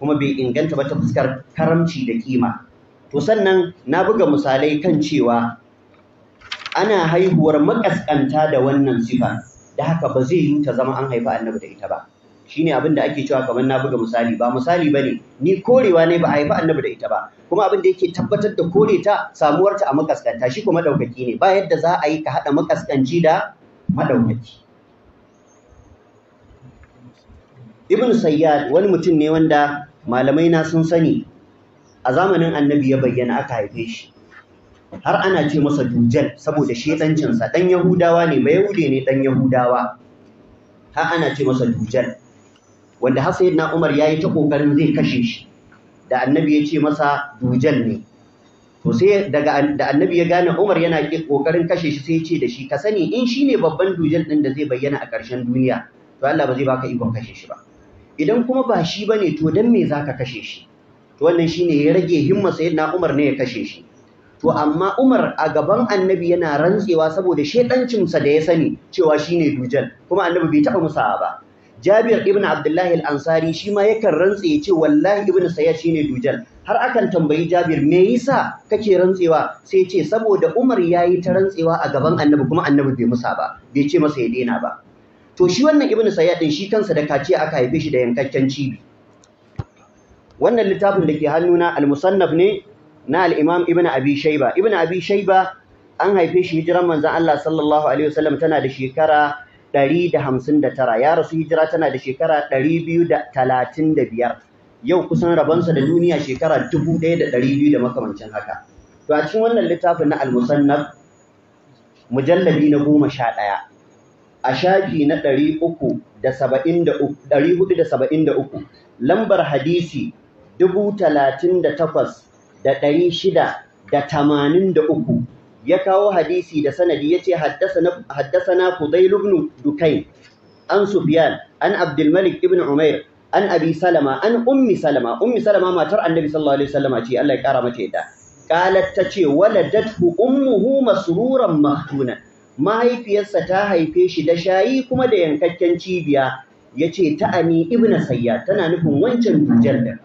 kuma bai inganta ba ta fuskar karamci da kima. To sannan na buga misalai kan cewa ana haihuwar makaskanta da wannan sifa, da haka ba zai yi ta zama an haifa annabi da ita ba. Shine abin da ake cewa kamar na buga misali, ba misali bane, ni korewa ne ba a haifa annabi da ita ba, kuma abin da yake tabbatar da kore ta samuwarta a makaskanta, shi kuma madaukaki ne, ba yadda za a yi ka haɗa makaskanci da madaukaki. Ibn Sayyad wani mutum ne wanda malamai na sun sani a zamanin annabi ya bayyana aka haife shi, har ana ce masa Dujjal saboda shedancinsa, dan Yahudawa ne, ba Yahude ne dan Yahudawa, har ana ce masa Dujjal, wanda har sayyidina Umar yayi ta kokarin zai kashe shi, da annabi ya ce masa Dujjal ne. To sai da annabi ya gane Umar yana kokarin kashe shi, sai ya ce da shi, ka sani in shine babban Dujjal din da zai bayyana a ƙarshen duniya, to Allah ba zai baka ikon kashe shi ba. Idan kuma ba shi bane, to dan me zaka kashe shi? To wannan shine ya rage himma sayyidina Umar ne ya kashe shi. To amma Umar a gaban annabi yana rantsewa saboda shedancinsa da ya sani cewa shine Dujjal, kuma annabi bai taɓa musawa ba. Jabir ibn Abdullahi al-Ansari shi ma yakan rantse ya ce wallahi ibn Sayyad shine Dujjal. Har akan tambayi Jabir, me yasa kake rantsewa? Sai ya ce saboda Umar yayi ta rantsewa a gaban annabi kuma annabi bai musa ba, bai ce masa ya daina ba. To shi wannan ibn Sayyad din shi kansa da kaciya aka haife shi da yankakken cibi. Wannan littafin da ke hannuna al-Musannaf ne na al-Imam Ibn Abi Shayba. Ibn Abi Shayba an haife shi hijiran manzon Allah sallallahu alaihi wasallam tana da shekara 159, ya rasu hijira tana da shekara 235. Yau kusan rabonsa da duniya shekara 1200 da makamancin haka. To a cikin wannan littafin na al-Musannaf mujalladi na 11 a shafi na 473 lambar hadisi 38,683 ya kawo hadisi da sanadi yace haddathana Fudail ibn Dukayn an Sufyan an Abdul Malik ibn Umair an Abi Salama an Ummi Salama matar Annabi sallallahu alaihi wasallam ce, Allah ya kara mata yadda, qalat tace waladathu ummuhu masruran mahtuna, mahaifiyarsa ta haife shi da shayi kuma da yankakken cibiya. Yace ta'ani ibn Sayyad, tana nufin wancan Dujjal din.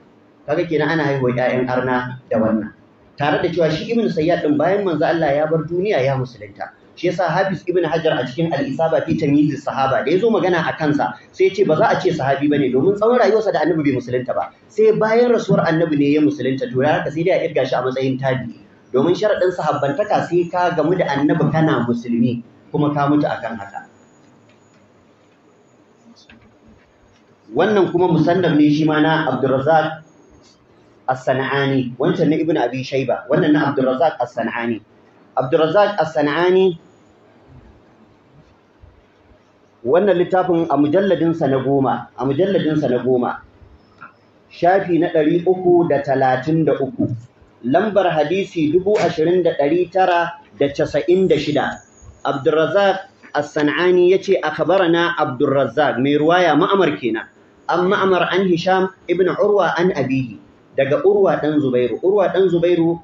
Kaga kenan ana haihuwa ƴaƴan arna da wannan, tare da cewa shi ibn Sayyad din bayan manzo Allah ya bar duniya ya musulunta. Shi yasa Hafiz ibn Hajar a cikin al-Isaba fi tamyiz sahaba da yazo magana a kansa sai yace ba za a ce sahabi bane, domin tsawon rayuwarsa da annabi bai musulunta ba, sai bayan rasuwar annabi ne ya musulunta. To haka sai dai a kirga shi a matsayin tabi'i, domin sharadin sahabbantaka sai ka gamu da annabi kana musulmi kuma ka mutu akan haka. Wannan kuma musannaf ne shi ma na Abdurrazzaq As-San'ani, wancan na Ibn Abi Shayba, wannan na Abdurrazzaq As-San'ani. Abdurrazzaq As-San'ani wannan littafin a mujalladin sa na 10, shafi na 333, lambar hadisi 20,996. Abdurrazzaq As-San'ani yace akhbarana Abdurrazzaq, mai ruwaya Ma'mar kenan, an Ma'mar an Hisham ibn Urwa an abihi, daga Urwa dan Zubairu. Urwa dan Zubairu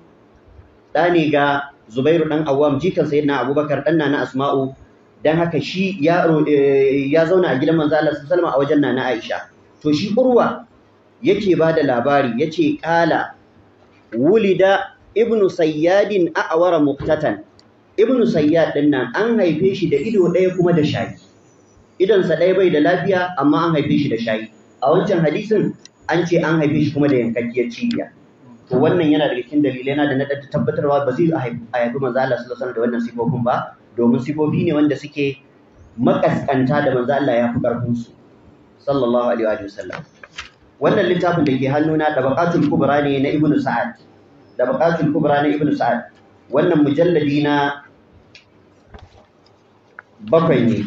da ne ga Zubairu dan Awwam, jikan sayyidina Abubakar, dan na Asma'u, dan haka shi ya zauna a gidan manzo Allah sallallahu alaihi wasallam a wajen nana Aisha. To shi Urwa yake bada labari, yace qala wulida ibnu Sayyadin a'wara muqtatan. Ibnu Sayyad din nan an haife shi da ido ɗaya kuma da shayi. Idonsa ɗaya bai da lafiya amma an haife shi da shayi. A wancan hadisin an ce an haife shi kuma da yankakkiyar cibiya. To wannan yana daga cikin dalilai na da na tabbatarwa ba zai haifi manzo Allah sallallahu alaihi wasallam da wannan sifofin ba, domin sifofi ne wanda suke makaskanta da manzo Allah ya fi karfin su sallallahu alaihi wasallam. Wannan littafin da ke hannuna Tabaqatul Kubra ne na Ibn Sa'ad. Tabaqatul Kubra na Ibn Sa'ad. Wannan mujalladi na 7 ne.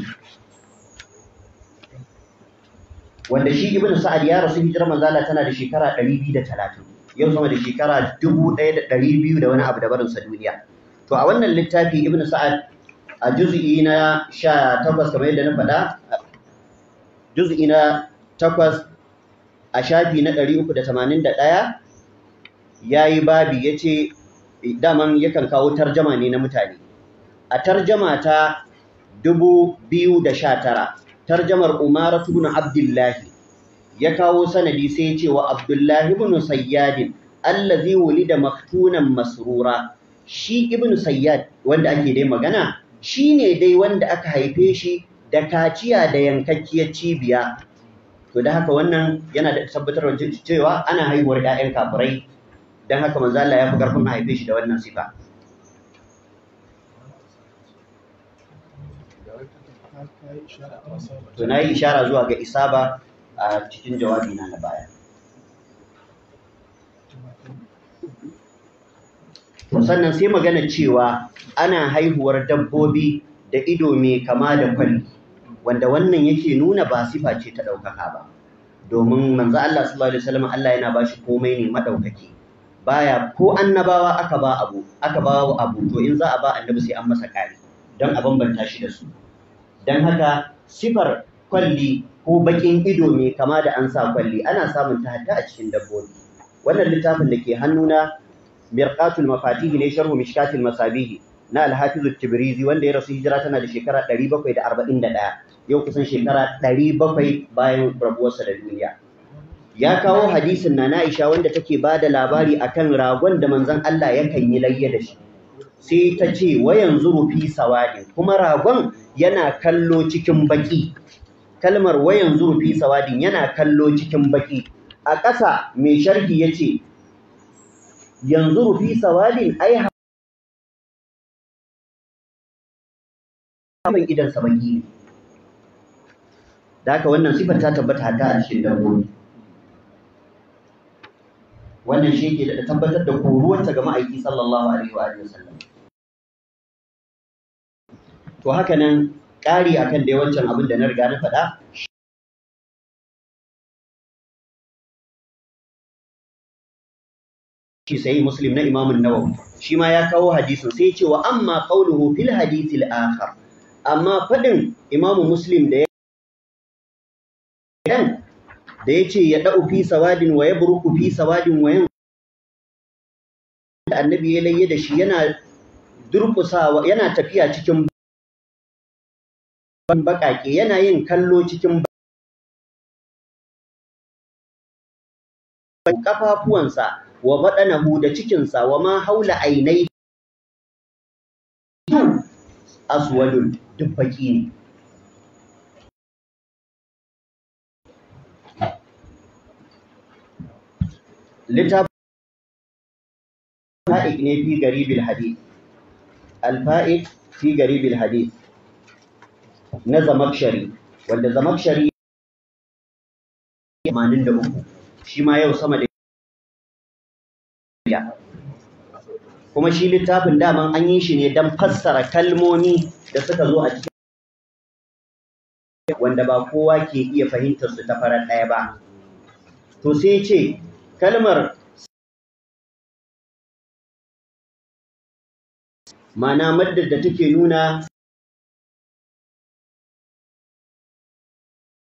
Wanda shi Ibn Sa'ad ya rasu hijirar manzo Allah tana da shekara 230. Yau sama da shekara 1200 da wani abu da barin sa duniya. To a wannan littafi Ibn Sa'ad a juz'i na 18 kamar yadda na faɗa, juz'i na 8 a shafi na 381 yayi babi yace daman yakan kawo tarjama ne na mutane. A tarjama ta 2019, tarjamar Umaratu ibn Abdullah ya kawo sanadi sai ya ce wa Abdullahi ibn Sayyad allazi wulida maktunan masrura, shi ibn Sayyad wanda ake dai magana shine dai wanda aka haife shi da kaciya da yankakkiyar cibiya. To da haka wannan yana da tabbatar cewa ana haihuwar ƴaƴan kafirai, dan haka manzo Allah ya fi karfin haife shi da wannan sifa. To na yi ishara zuwa ga isaba a cikin jawabi na baya. To sannan sai magana cewa ana haihuwar dabbobi da ido mai kama da kwalli, wanda wannan yake nuna ba sifa ce ta ɗaukaka ba, domin manzo Allah sallallahu alaihi wasallam Allah yana bashi komai ne madaukaki, baya ko annabawa aka ba abu to in za a ba annabi sai an masa ƙari don a bambanta shi da su. Dan haka sifar kwalli ko bakin ido mai kama da an sa kwalli ana samun ta hatta a cikin dabbobi. Wannan littafin da ke hannuna Mirqatul Mafatih ne sharhu Mishkatil Masabih na Al-Hafiz At-Tibrizi, wanda ya rasu hijira tana da shekara 741, yau kusan shekara 700 bayan rabuwarsa da duniya. Ya kawo hadisin na Aisha wanda take bada labari akan ragon da manzon Allah yakan yi layya da shi. Sai ta ce wa yanzu rufi sawadin, kuma ragon yana kallo cikin baki. Kalmar wa yanzu rufi sawadin, yana kallo cikin baki. A ƙasa mai sharhi yace yanzu rufi sawadin ai haɓin idan sa baki ne. Da haka wannan sifar ta tabbata hatta a cikin dabbobi. Wannan shi yake da tabbatar da koruwarta ga ma'aiki sallallahu alaihi wa sallam. To haka nan ƙari akan da wancan abin da na riga na faɗa, shi sai Muslim na Imam An-Nawawi shi ma ya kawo hadisin sai ya ce wa amma qawluhu fil hadithil akhar, amma faɗin Imam Muslim da yace ya da'u fi sawadin wa yabruku fi sawadin wa yan, annabi ya layye da shi yana durƙusawa, yana tafiya cikin baƙaƙe, yana yin kallo cikin kafafuwansa wa baɗanahu da cikinsa wa ma haula ainai aswadun, duk baki ne. Littafin Al-Fa'iq ne fi garibil hadith, Al-Fa'iq fi garibil hadith na Zamakshari, wanda Zamakshari 83, shi ma yau sama da ya. Kuma shi littafin daman an yi shi ne don fassara kalmomi da suka zo a cikin wanda ba kowa ke iya fahimtar su ta farar ɗaya ba. To sai ce kalmar ma'ana maddar da take nuna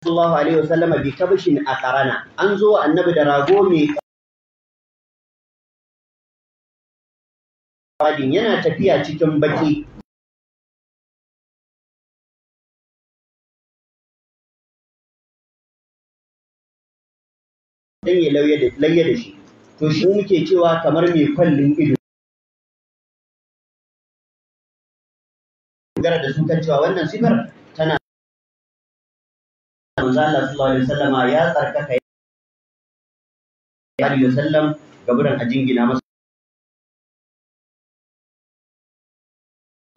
sallallahu alaihi wasallama bi kabshin aqrana, an zo annabi da rago mai fadin yana tafiya cikin baki. Dan ya layya da shi, to shi muke cewa kamar mai kwallin ido. Gara da su kan cewa wannan sifar tana manzo Allah sallallahu alaihi wasallama ya tsarkaka ya alaihi wasallam gaburan a jingina masa,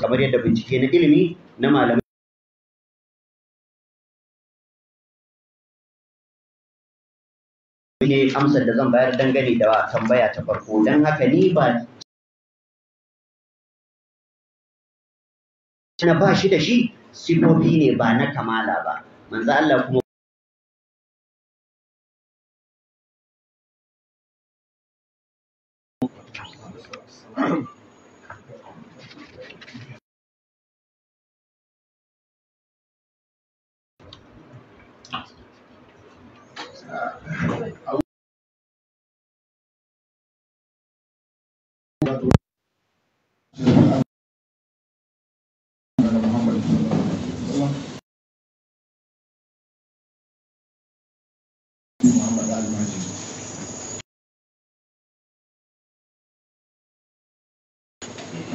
kamar yadda bincike na ilimi na malamai ne amsar da zan bayar dangane da tambaya ta farko. Dan haka ni ba na ba shi da shi, sifofi ne ba na kamala ba. Manzo Allah kuma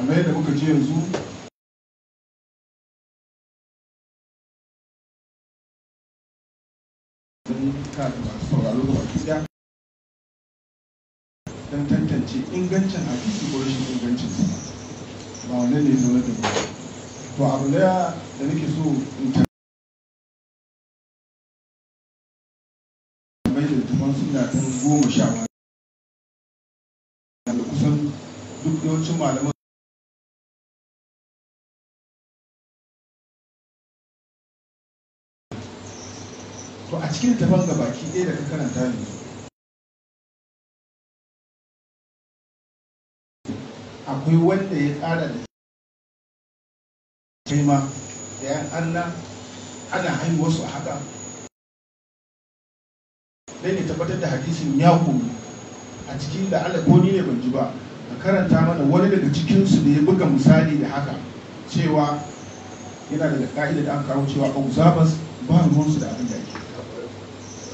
kamar yadda muka ji yanzu kada masu sauraro ga baki ɗaya don tantance ingancin hadisi ko rashin ingancin sa ba wannan ne zo na da ba. To abu daya da nake so in ta mai da littafan suna ta 10 da kusan duk yawancin malaman to a cikin littafan gabaki ɗaya da ka karanta ne akwai wanda ya ƙara da kai ma da yan ana haihuwarsu a haka dan ya tabbatar da hadisin ya koyi a cikin da Allah ko ni ne ban ji ba ka karanta mana wani daga cikinsu da ya buga misali da haka cewa yana daga ka'ida da aka kawo cewa Abu Zabas ba ruwansu da abin da yake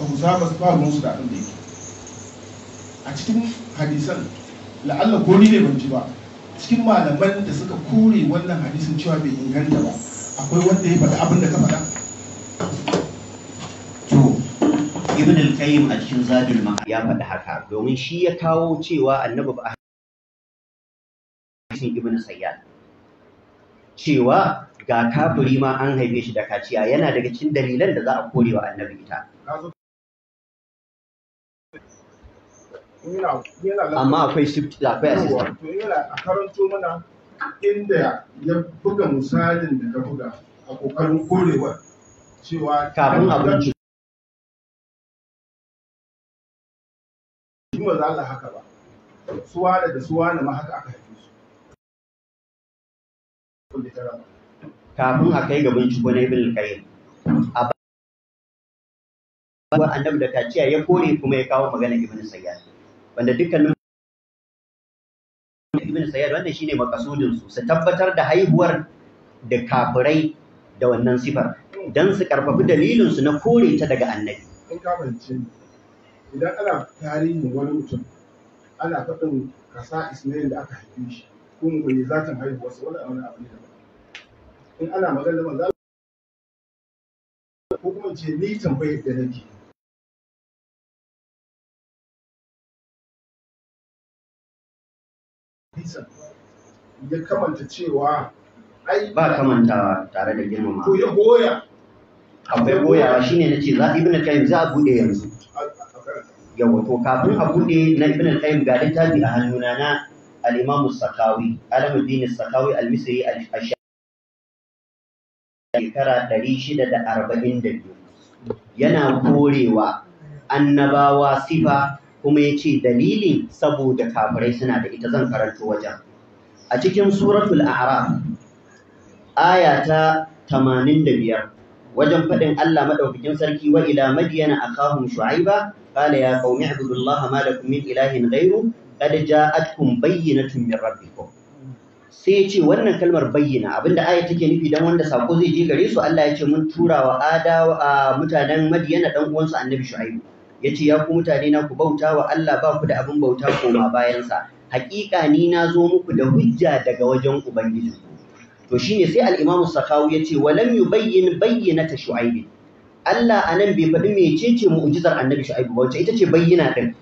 Abu Zabas ba ruwansu da abin da yake a cikin hadisan la'alla ko ni ne ban ji ba cikin malaman da suka kore wannan hadisin cewa bai inganta ba akwai wanda ya faɗi abin da ka faɗa. To Ibn al-Qayyim a cikin Zadul Ma'ad ya faɗi haka domin shi ya kawo cewa annabi ba hadisin Ibn Sayyad cewa ga kafiri ma an haife shi da kaciya yana daga cikin dalilan da za a kore wa annabi ita. Amma akwai shift da akwai assistant. To yana a karanto mana inda ya buga misalin da ka buga a kokarin korewa cewa kafin abinci shi ba za Allah haka ba suwa da suwa ma haka aka haife su kafin a kai ga binciko na Ibn al-Qayyim a ba annabi da kaciya ya kore kuma ya kawo magana Ibn Sayyad wanda dukkanin Ibn Sayyad wannan shine makasudin su tabbatar da haihuwar da kafirai da wannan sifar dan su karfafi dalilin su na kore ta daga annabi. In ka bance idan ana tarihin wani mutum ana faɗin kasa ismail da aka haife shi ko mu bai zatin haihuwarsa wani abu ne da in ana magana manzo ko kuma ce ni tambayar da nake ya kamanta cewa ai ba kamantawa tare da girmama to ya goya akwai goyawa shine nace za Ibn al-Qayyim za a bude yanzu yawa to kafin a bude na Ibn al-Qayyim ga littafi a hannuna na al-Imam as-Sakawi Alamuddin as-Sakawi al-Misri shekara 642 yana korewa annabawa sifa kuma yace dalili saboda kafirai suna da ita zan karanto wajen a cikin suratul a'raf aya ta 85 wajen fadin Allah madaukakin sarki wa ila madyana akahum shu'aiba qala ya qaumi ibudullaha ma lakum min ilahin ghayru qad ja'atkum bayyinatun min rabbikum sai ce wannan kalmar bayyana abinda aya take nufi dan wanda sako zai je gare su Allah ya ce mun tura wa adawa mutanen madyana dan uwansu annabi shu'aibu yace ya ku mutane na ku bauta wa Allah ba ku da abin bauta koma bayan sa haƙiƙa ni na zo muku da hujja daga wajen ubangiji to shine sai al-Imam Sakawi yace walam yubayyin bayyinata Shu'aib Allah anan bai faɗi mecece mu'jizar Annabi Shu'aib ba wacce ita ce bayyina din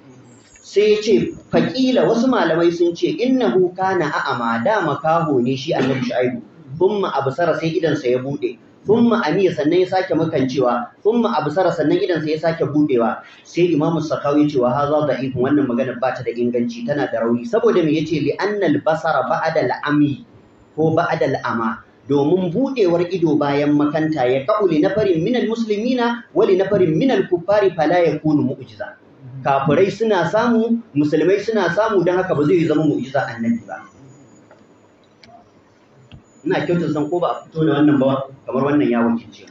sai yace faqila wasu malamai sun ce innahu kana a'ama da makaho ne shi Annabi Shu'aib thumma absara sai idan sa ya bude thumma amiya sannan ya sake makancewa thumma absara sannan idan sa ya sake budewa sai Imam Sakawi yace wa hadha da'if wannan magana ba ta da inganci tana da rauni saboda me yace li annal basara ba'da al-ami ko ba'dal ama domin budewar ido bayan makanta ya kauli nafarin minal muslimina wali nafarin minal kuffari fala yakunu mu'jiza kafirai suna samu musulmai suna samu dan haka ba zai zama mu'jiza annabi ba ina kyautar san ko ba a fito da wannan ba kamar wannan ya wakilce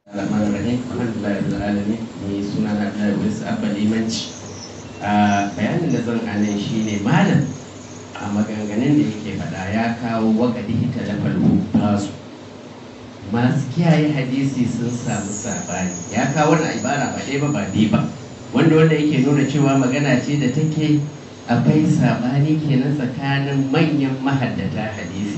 Alhamdulillah, alhamdulillah, ni suna na Idris Abba Limanci. Bayanin da zan anan shi ne malam a maganganun da yake faɗa ya kawo waƙadi talafal hubbasu masu kiyaye hadisi sun samu sabani. Ya kawo wani ibara ba ɗaya ba ba biyu ba, wanda yake nuna cewa magana ce da take akwai sabani kenan tsakanin manyan mahaddata hadisi,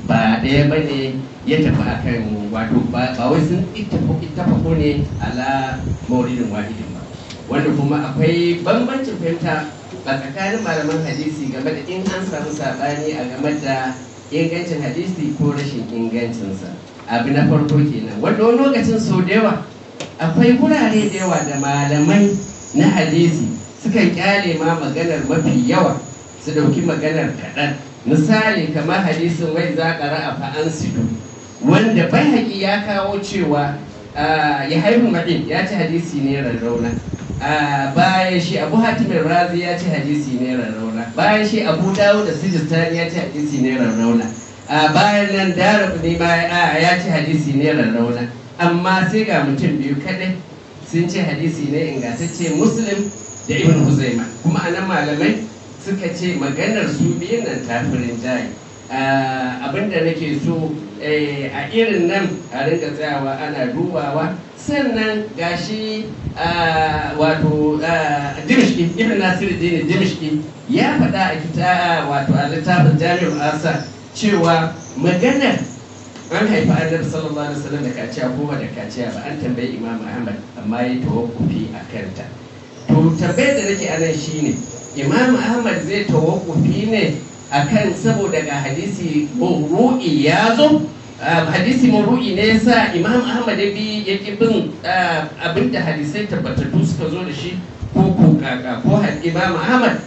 ba ɗaya ba ne ya tafi akan wato ba wai sun ittafaqu ne ala mauridin wahidin ba, wanda kuma akwai bambancin fahimta a tsakanin malaman hadisi game da in an samu sabani a game da ingancin hadisi ko rashin ingancinsa. Abu na farko kenan, wanda wani lokacin sau da yawa akwai wurare da yawa da malamai na hadisi sukan kyale ma maganar mafi yawa su dauki maganar kaɗan. Misali kamar hadisin wai za ka ra'a fa'ansidu, wanda Baihaqi ya kawo cewa ya haihu maɗin ya ci hadisi ne rarrauna, bayan shi Abu Hatim Razi ya ci hadisi ne rarrauna, bayan shi Abu Dawud da Sijistani ya ci hadisi ne rarrauna, bayan nan Daraqutni ma ya ci hadisi ne rarrauna. Amma sai ga mutum biyu kaɗai sun ce hadisi ne ingantacce, Muslim da Ibn Huzaima, kuma anan malamai suka ce maganar su biyun nan tafirin jayi. Abinda nake so a irin nan a rinka tsayawa ana dubawa. Sannan gashi wato Dimishki, Ibn Nasiruddin Dimishki ya faɗa a littafin Jami'ul Asar cewa maganar an haifi annabi sallallahu alaihi wasallam da kaciya ko ba da kaciya ba, an tambayi Imam Ahmad amma ya tawakkufi a kanta. To tambayar da nake anan shine, Imam Ahmad zai tawakkufi ne akan saboda ga hadisi mawru'i ya zo, hadisi mawru'i ne yasa Imam Ahmad ya ki bin abinda hadisai tabbatattu suka zo da shi, ko kaka ko Imam Ahmad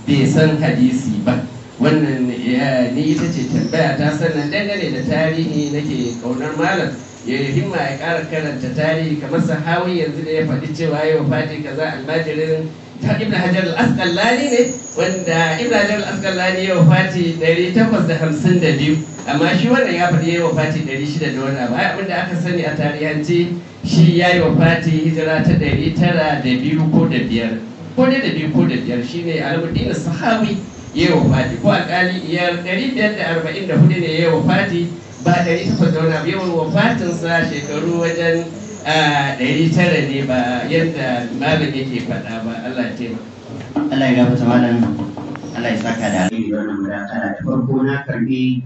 bai san hadisi ba. Wannan ni ita ce tambaya ta. Sannan dangane da tarihi nake kaunar malam ya himma ya ƙara karanta tarihi, kamar Sahawi yanzu da ya faɗi cewa yau fati kaza almajirin ta Ibn Hajar al-Asqalani ne, wanda Ibn Hajar al-Asqalani yau fati 852, amma shi wannan ya faɗi yau fati 600 da wani abu. Abinda aka sani a tarihance shi ya yi wa fati hijira ta 902 ko da 5 ko da 2 ko da 5, shine Alamuddin Sahawi ya yi wafati, ko alƙali iyar 544 ne ya yi wafati, ba 800 da wani abu. Yawan wafatinsa shekaru wajen 900 ne, ba yadda malam yake faɗa ba. Allah ya taimaka. Allah ya gafata malam, Allah ya saka da alheri. Wannan mudakara da farko na karbi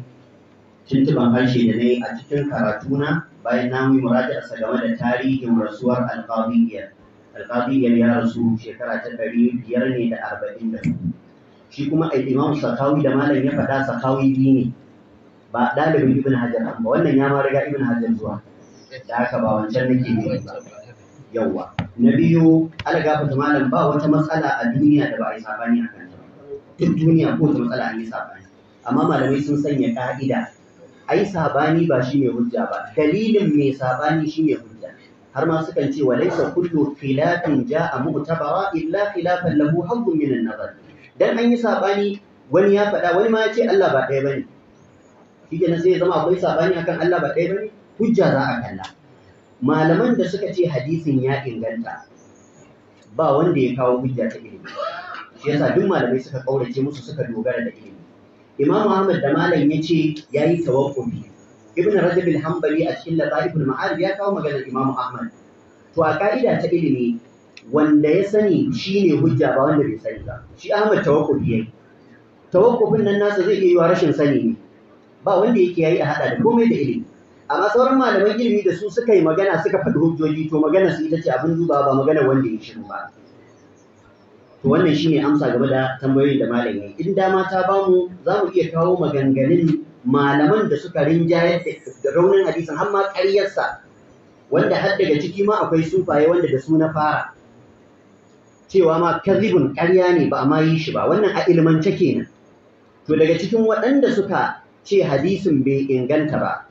tuntuban harshe da na yi a cikin karatuna bayan na yi murajaarsa game da tarihin rasuwar alƙadiyyar. Alƙadiyyar ya rasu shekara ta 544. Shi kuma Imam Sakawi da malam ya faɗa, Sakawi biyu ne, ba ɗalibin Ibn Hajar ba, wannan ya ma riga Ibn Hajar zuwa, da haka ba wancan nake ne ba. Yawwa. Na biyu, ala gafata malam, ba wata matsala a duniya da ba a yi sabani a kanta ba. Duk duniya ko wata matsala an yi sabani. Amma malamai sun sanya ƙa'ida, a yi sabani ba shi ne hujja ba, dalilin mai sabani shi ne hujja. Har ma sukan ce wa laisa kullu khilafin ja'a mu'tabara illa khilafan lahu hazzun min an-nazar. Dan an yi sabani, wani ya faɗa, wani ma ya ce Allah ba ɗaya bane, shi kenan sai ya zama akwai sabani akan Allah ba ɗaya bane, hujja za a kalla. Malaman da suka ce hadisin ya inganta, ba wanda ya kawo hujja ta ilimi, shi yasa duk malamai suka kaurace musu, suka dogara da ilimi. Imam Ahmad da malam ya ce ya yi tawakkufi. Ibn Rajab al-Hanbali a cikin Lataiful Ma'arif ya kawo maganar Imam Ahmad. To a ka'ida ta ilimi, wanda ya sani shi ne hujja, ba wanda bai sani ba. Shi Ahmad tawakkufi yayi. Tawakkufin nan nasa zai iya yiwa rashin sani ne, ba wanda yake yayi a hada da komai da ilimi. Amma sauran malaman ilimi da su suka yi magana, suka faɗi hujjoji, to magana su ita ce abin duba, ba magana wanda ya shiru ba. To wannan shine amsa game da tambayoyin da malam yayi. In dama ta bamu, za mu iya kawo maganganun malaman da suka rinjayar da raunin hadisin, har ma ƙaryarsa, wanda har daga ciki ma akwai sufaye wanda da su na fara cewa ma kazibun, ƙarya ne ba a ma yi shi ba. Wannan a ilmance kenan. To daga cikin waɗanda suka ce hadisin bai inganta ba,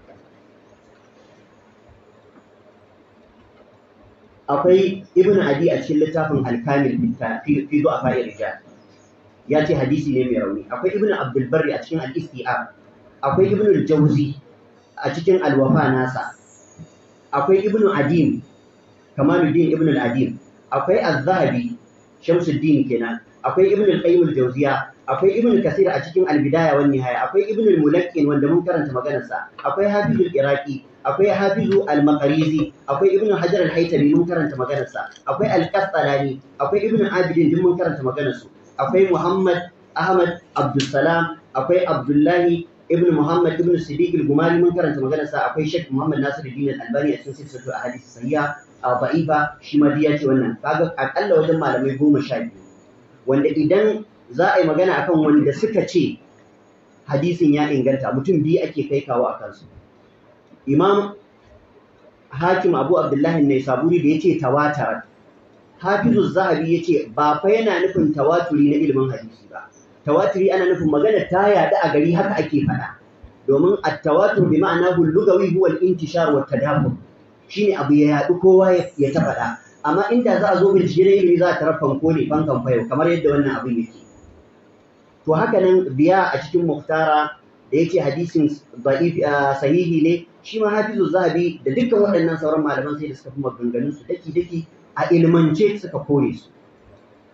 akwai Ibn Adi a cikin littafin Al-Kamil fi du'afa ar-rijal, ya ce hadisi ne mai rauni. Akwai Ibn Abdul Barri a cikin Al-Istiab, akwai Ibn al-Jawzi a cikin Al-Wafa nasa, akwai Ibn Adim, Kamaluddin Ibn al-Adim, akwai Az-Zahabi, Shamsuddin kenan, akwai Ibn al-Qayyim al-Jawziya akwai ibn kasir a cikin al-bidaya wan nihaya, akwai ibn al-mulaqqin wanda mun karanta maganarsa, akwai hafizul iraqi, akwai hafizu al-maqrizi, akwai ibn hajar al-haytami mun karanta maganarsa, akwai al-qastalani, akwai ibn abidin din mun karanta maganarsu, akwai muhammad ahmad abdussalam, akwai abdullahi ibn muhammad ibn siddiq al-gumari mun karanta maganarsa, akwai sheikh muhammad nasiruddin al-albani a cikin silsilatu ahadith sahiha a da'ifa, shi ma ya ce wannan. Kaga akalla wajen malamai 12 wanda idan za a yi magana akan wanda suka ce hadisin ya inganta, mutum biyu ake kai kawo a kansu. Imam Hakim Abu Abdullahi Naisaburi da yace tawatar, Hafizu Zahabi yace ba fa yana nufin tawaturi na ilimin hadisi ba. Tawaturi ana nufin magana ta yada a gari, haka ake faɗa. Domin at-tawatur bi ma'anahu al-lughawi huwa al-intishar wa at-tadabbur. Shine abu ya yadu kowa ya ta faɗa. Amma inda za a zo bincike na ilimi za a tarar fanko ne fankan fayo kamar yadda wannan abin yake. To haka nan biya a cikin muktara da yake hadisin da'if sahihi ne, shi ma Hafizu Zahabi da dukkan waɗannan sauran malaman sai da suka fi maganganun su daki a ilmance suka kore su.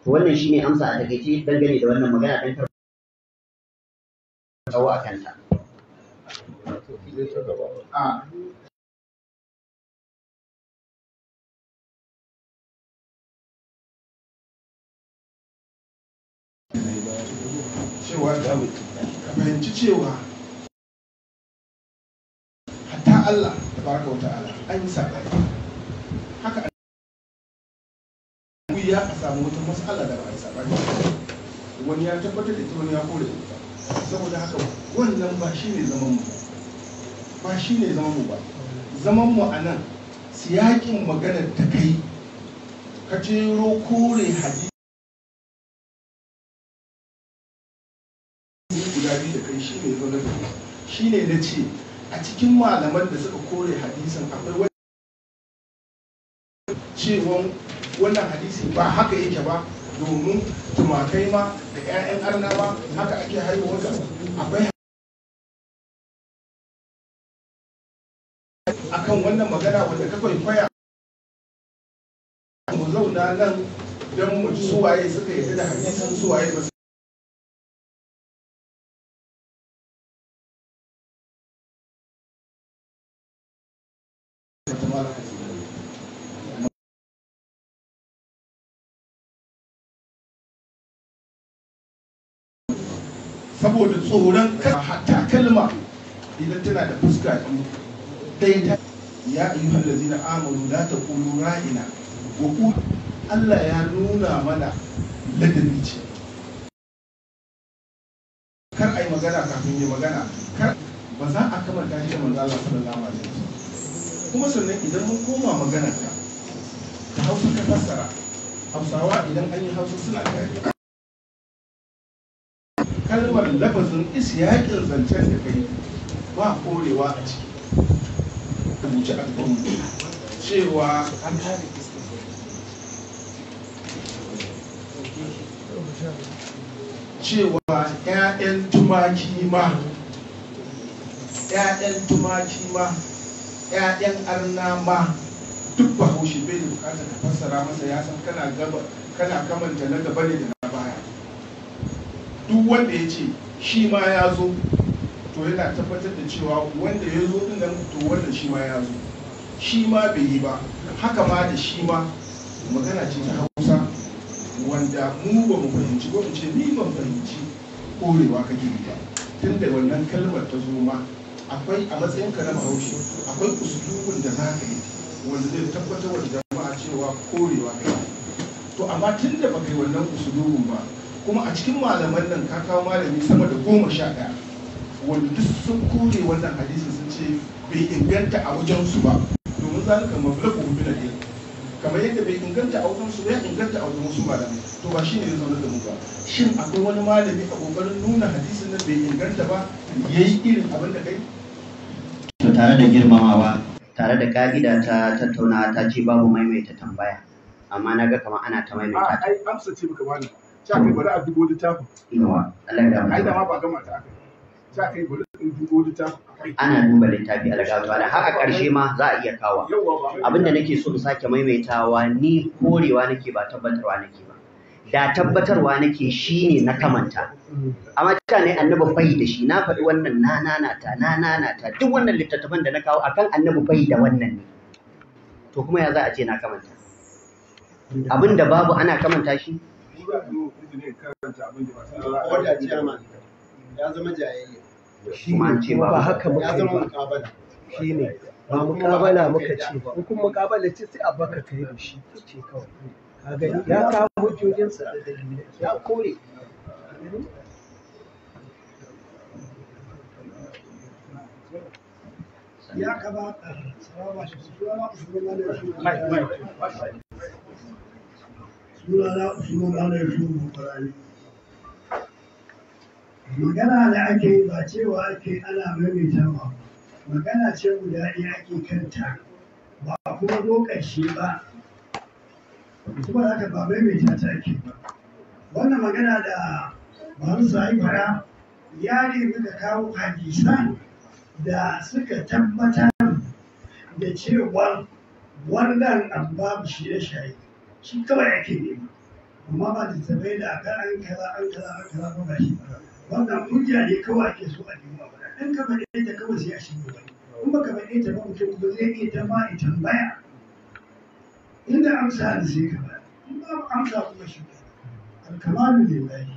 To wannan shine amsa a takeice dangane da wannan magana dan karɓa a kanta. Cewa ka fahimci cewa hatta Allah tabaraka wa ta'ala an yi saɓani. Haka ya samu wata matsala da ba a yi saɓani, wani ya tabbatar da ita, wani ya kore ita. Saboda haka wannan ba shi ne zaman mu ba shi ne zaman mu ba. Zaman mu a nan siyakin maganar ta kai ka jero kore hadisi guda biyu da kai, shi ne zo na shi ne na ce a cikin malaman da suka kore hadisin akwai wani cewa wannan hadisi ba haka yake ba, domin tumakai ma da 'ya'yan arna ma haka ake haihuwa da akwai akan wannan magana wanda ka kwaikwaya mu zauna nan don mu ji suwaye suka yi da hadisin suwaye ba saboda tsoron hatta kalma idan tana da fuska ɗaya ya ayyuhal ladzina amanu la taqulu ra'ina wa qulu, Allah ya nuna mana ladabi ce, kar ai magana kafin yi magana, kar ba za a kamanta shi da manzo Allah sallallahu alaihi wasallam. Kuma sannan idan mun koma maganar ka ta Hausa ka fassara, Hausawa idan an yi Hausa suna kare kalmar lafazin isyaƙin zancen da kai ba korewa a ciki. Rubuce a kan cewa ‘ya'yan tumaki ma, ‘ya'yan arna ma, duk bahaushe bai da bukatar ka fassara masa, ya san kana kamanta na gaba ne da na baya. Duk wanda ya ce shi ma ya zo, to yana tabbatar da cewa wanda ya zo din nan, to wannan shi ma ya zo, shi ma bai yi ba, haka ma da shi ma magana ce ta Hausa wanda mu ba mu fahimci, ko mu ce ni ban fahimci korewa kake yi ba. Tun da wannan kalmar ta zo ma, akwai a matsayin ka na Bahaushe akwai usulubin da za ka yi wanda zai tabbatar wa jama'a cewa korewa kai. To amma tun da baka yi wannan usulubin ba, kuma a cikin malaman nan ka kawo malami sama da 11 wanda duk sun kore wannan hadisi, sun ce bai inganta a wajen su ba, domin zalika mablagu min al-ilm, kamar yadda bai inganta a wajen su ba ya inganta a wajen wasu malamai. To ba shine ya zauna da mu ba. Shin akwai wani malami a kokarin nuna hadisin nan bai inganta ba yayi irin abin da kai? To tare da girmamawa, tare da ka'ida ta tattaunawa ta ce babu maimaita tambaya, amma naga kamar ana ta maimaita ta. Ai amsa ce muka bani. Sha kai bari a dubo littafin. Yawa, Allah ya Ai da gama. ma ba gama ta aka. Sha kai bari in dubo littafin. Ana duba littafi algatu da har a ƙarshe ma za a iya kawo. Yawwa ba. Abinda nake so in sake maimaitawa, ni korewa nake ba tabbatarwa nake ba. da tabbatarwa nake shine na kamanta amma mutane annabi bai da shi na faɗi wannan na nanata duk wannan littattafan da na kawo akan annabi bai da wannan ne to kuma ya za a ce na kamanta abin da babu ana kamanta shi ya zama jayayya kuma an ce ba babu haka muka ya yi zama ba mukabala shi ne ba mukabala muka ce ba in kuma mukabala ce sai a baka kai da shi ce kawai ka gani ya kawo hujjojinsa da dalilai ya kore ya kamata sunana Usman Malam Shubu Kurani. Magana da ake yi ba cewa ake ana maimaita ba, magana ce guda ɗaya ake kanta ba kuma zo ƙarshe ba, kuma haka ba maimaita ta ake ba. Wannan magana da Masu Haifara ya nemi ka kawo hadisan da suka tabbatar da cewa wannan abu babu shaye-shaye shi kawai ake nema amma ba da tabai da aka an kaza ba shi wannan hujja ne kawai ake so a nema ba in ka faɗe ta kawai sai a shigo ba in baka faɗe ta ba mutum ba zai iya ta ma tambaya inda amsa da sai ka bayar in babu amsa kuma shi alkamalu lillahi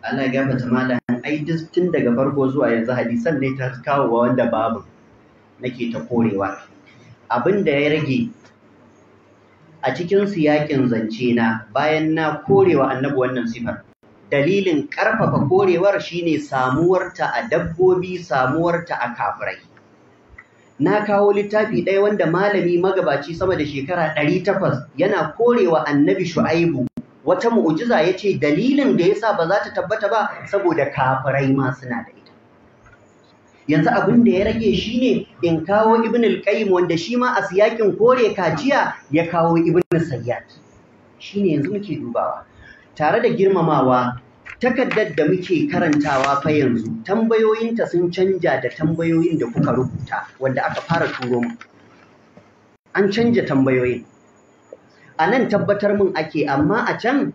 Allah ya gafarta malam ai duk tun daga farko zuwa yanzu hadisan ne ta kawo wanda babu nake ta korewa abin da ya rage a cikin siyakin zance na bayan na korewa annabi wannan sifar dalilin karfafa korewar shine samuwarta a dabbobi samuwarta a kafirai na kawo littafi ɗaya wanda malami magabaci sama da shekara 800 yana korewa annabi Shu'aibu wata mu'ujiza yace dalilin da yasa ba za ta tabbata ba saboda kafirai ma suna da ita yanzu abin da ya rage shine in kawo Ibn al-Qayyim wanda shi ma a siyakin kore kaciya ya kawo Ibn Sayyad shine yanzu muke dubawa tare da girmamawa takaddar da muke karantawa fa yanzu tambayoyinta sun canja da tambayoyin da kuka rubuta wanda aka fara turo mu an canja tambayoyin a nan tabbatar min ake amma a can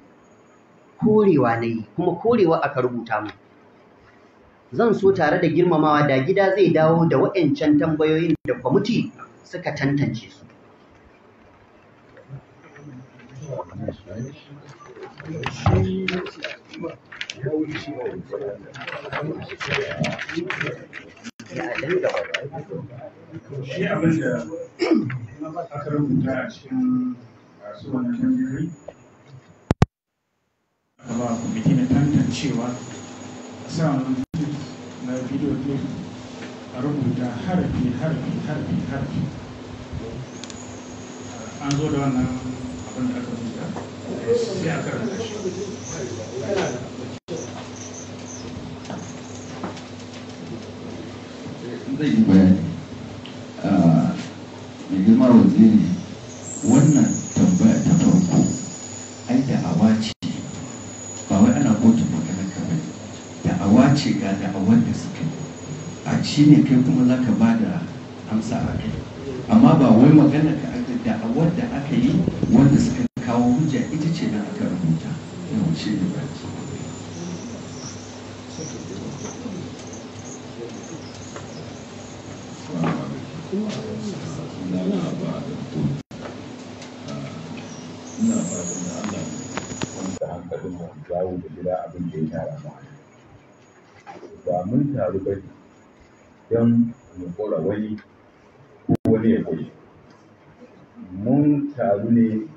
korewa na yi kuma korewa aka rubuta mu zan so tare da girmamawa da gida zai dawo da waɗancan tambayoyin da kwamiti suka tantance su shi abin da aka rubuta a cikin su wannan tambayoyi aka ba kwamiti na tantancewa a sa wani na bidiyo clip a rubuta harafi an zo da wannan abin da aka rubuta sai aka rubuta shi zai yi bayani mai girma waziri wannan tambaya ta farko ai da'awa ce ba wai ana kotun maganar ka bane da'awa ce ga da'awar da suka yi a shi ne kai kuma za ka ba da amsa a kai amma ba wai magana ka aka da'awar da aka yi wanda suka kawo hujja ita ce da aka rubuta yau ce ne ba ce ina fatan da Allah wanda hankalin mu jawo da gida abin da ya tara mu ba mun taru ba don mu kora wani ko wani ya koyi mun taru ne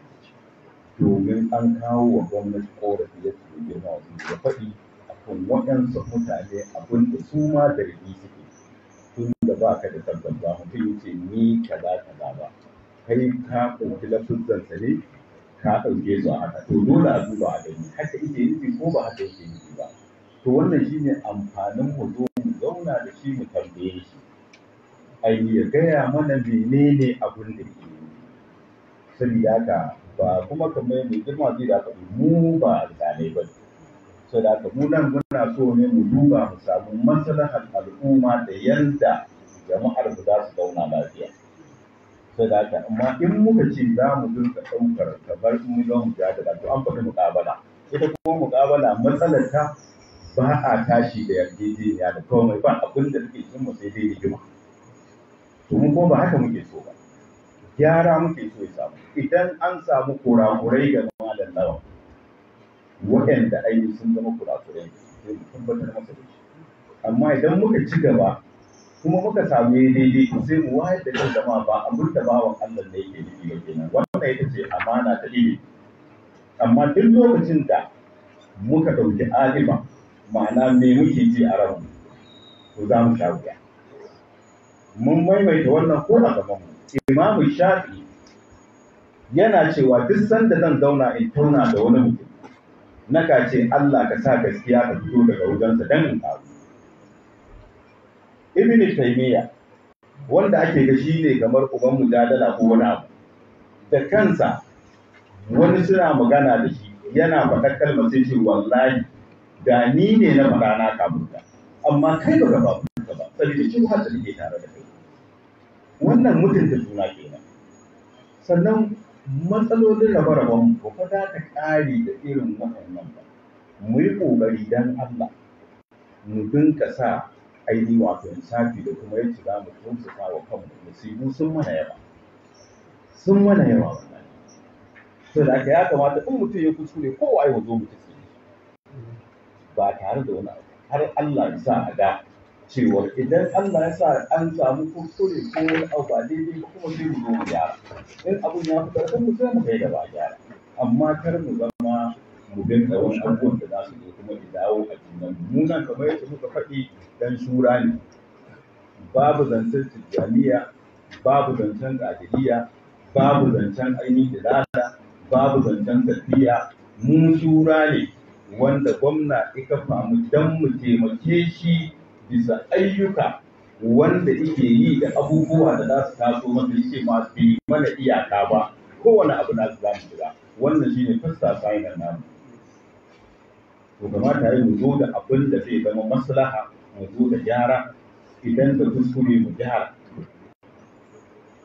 domin an kawo wa gwamnati korafi ya ce girma wasu ya faɗi akan waɗansu mutane abin da su ma da rigi suke tun da ba ka da tabbas ba mutum ya ce ni kaza ba kai ka ɗauki lafuzansa ne ka ɗauke su a haka to dole a duba a gani haka yake nufi ko ba haka yake nufi ba to wannan shine amfanin mu zo mu zauna da shi mu tambaye shi ai ya gaya mana menene abin da ke nufi saboda haka ba kuma kamar mai girma zai da faɗi mu ba alƙalai ba saboda haka mu nan muna so ne mu duba mu samu maslahar al'umma da yanda jama'ar mu za su zauna lafiya sai da haka amma in muka ce za mu dinga ɗaukar kamar in mu zo mu jadala to an faɗi muƙabala ita kuma muƙabala matsalar ta ba a tashi da yarjejeniya da komai ba abin da suke cin mu sai dai rigima to mu kuma ba haka muke so ba gyara muke so ya samu idan an samu kurakurai ga malam lawan waɗanda ainihin sun zama kurakurai sai mu tabbatar masa da shi amma idan muka ci gaba kuma muka samu daidai to sai mu wayar da kan jama'a ba abin da bawan Allah ne yake nufi ba kenan wannan ita ce amana ta ilimi amma duk lokacin da muka ɗauki alima ma'ana me muke ji a ranmu to za mu sha wuya mun maimaita wannan ko a gaban mu imamu shafi yana cewa duk sanda zan zauna in tauna da wani mutum naka ce Allah ka sa gaskiya ka fito daga wajensa dan in kawo ibn taymiya wanda ake ga shi ne kamar uban mujadala ko wani abu da kansa wani suna magana da shi yana faɗar kalmar sai ce wallahi da ni ne na faɗa na kamunta amma kai ba ka ba ba saboda shi har da take tare da kai wannan mutunta juna kenan sannan matsalolin rabe-raben ba fa za ta ƙare da irin waɗannan ba mu yi ƙoƙari don Allah mu dinka sa aini wato insafi da kuma yadda za mu tausasa wa kanmu musibu sun mana yawa wannan to da aka ya kamata in mutum ya kuskure kowa ya zo mutum ba tare da wani abu har Allah ya sa a ga cewa idan Allah ya sa an samu kuskure ko wani abu ba daidai ba kuma sai mu zo mu gyara in abun ya fi ƙarfin mu sai mu kai da ba gyara amma kar mu zama mu dinga wani abubuwan da za su zo kuma da dawo a junan mu nan kamar yadda muka faɗi dan shura ne babu zancen tijjaniya babu zancen ƙadiriya babu zancen ainihin dalala babu zancen tafiya mu shura ne wanda gwamna ya kafa mu dan mu taimake shi bisa ayyuka wanda yake yi da abubuwa da za su taso masa yake ma bai mana iyaka ba kowane abu na su za mu shiga wannan shine fasta sa'inan namu to kamata yi mu zo da abin da zai zama maslaha mu zo da gyara idan da kuskure mu gyara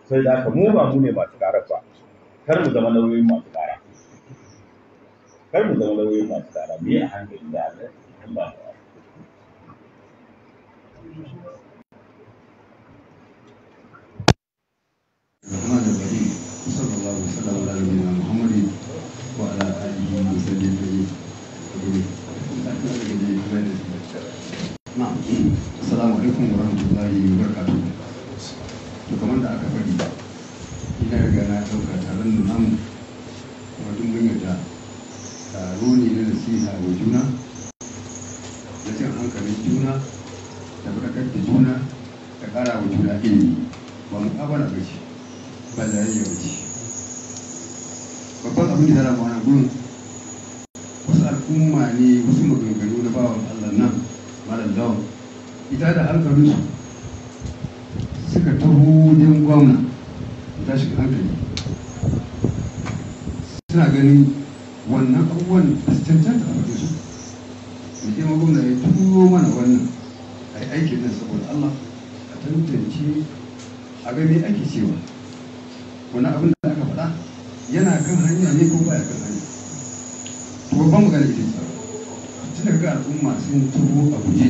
sai da haka mu ba mu ne masu ƙara ba kar mu zama lauyoyin masu ƙara mu yi a hankali da Allah الرحمن الرحيم وصلى الله وسلم على نبينا محمد وعلى اله وصحبه اجمعين. نعم السلام عليكم ورحمه الله وبركاته. to kamar da aka faɗi ina riga na ɗauka taron da namu kuma duk mun yarda taro ne na nasiha wa juna da cin hankalin juna da faɗakar da juna da ƙara wa juna ilimi ba muƙabala ba ce ba zariya ba ce babban abin da zara mana gurin wasu al'umma ne wasu maganganu na bawan Allah nan malam lawan ita da hankalinsu suka taho wajen gwamna ta shiga hankali suna ganin wannan abubuwan da su cancanta a faɗin su mai kema gwamna ya turo mana wannan a yi aikin nan saboda Allah a tantance a ga me ake cewa wani abin da aka faɗa yana kan hanya ne ko baya kan hanya to babban magana ita ce tun daga al'umma sun taho a guje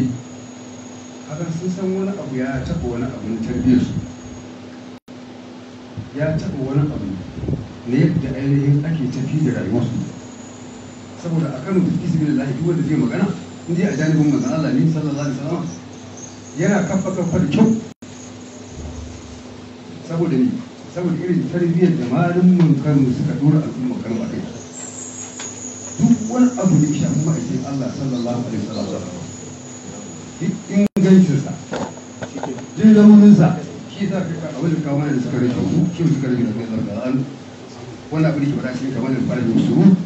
haka sun san wani abu ya taɓa wani abin tarbiyyarsu ya taɓa wani abu ne yadda ainihin ake tafi da rayuwarsu saboda a kano tafi su bin lahi wanda zai magana in dai a janibin manzan Allah ne sallallahu alaihi wasallam yana kafa da kyau saboda ne saboda irin tarbiyyar da malamin Kano suka dora al'umma Kano a kai duk wani abu da ya shafi ma'aikin Allah sallallahu alaihi wasallam duk ingancinsa duk rauninsa shi za ka a wani kawo mana da suka rage su shi suka rage da kai zargaran wani abu da ke faɗa shi kamar da fara da su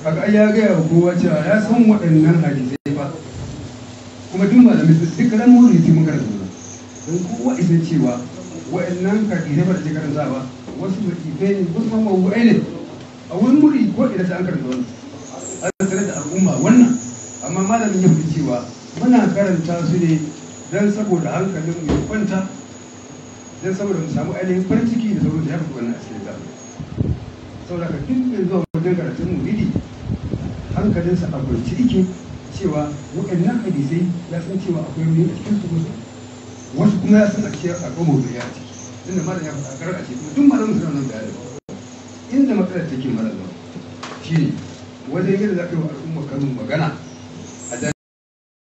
kaga ai ya gaya wa kowa cewa ya san waɗannan hadisai ba kuma duk malamai duk ran mu ne mun karanta don kowa isan cewa waɗannan hadisai ba da ke karanta ba wasu mutifai ne wasu ma mawu'ai ne a wani muri ko idan sai an karanta wannan an sanar da al'umma wannan amma malamin ya fi cewa muna karanta su ne don saboda hankalin ya kwanta don saboda mu samu ainihin farin ciki da sauran da ya fi wannan a cikin zaɓe saboda ka duk mai zuwa wajen karatun muridi hankalinsa a kwanci yake cewa waɗannan hadisai ya san cewa akwai wani a cikin su wasu kuma ya san a cikin akwai mawdu'i a ciki inda malam ya faɗa karar a ciki kuma duk malamin suna nan bayanin inda matsalar take malam shine wajen yadda za ka yi wa al'umma kanun magana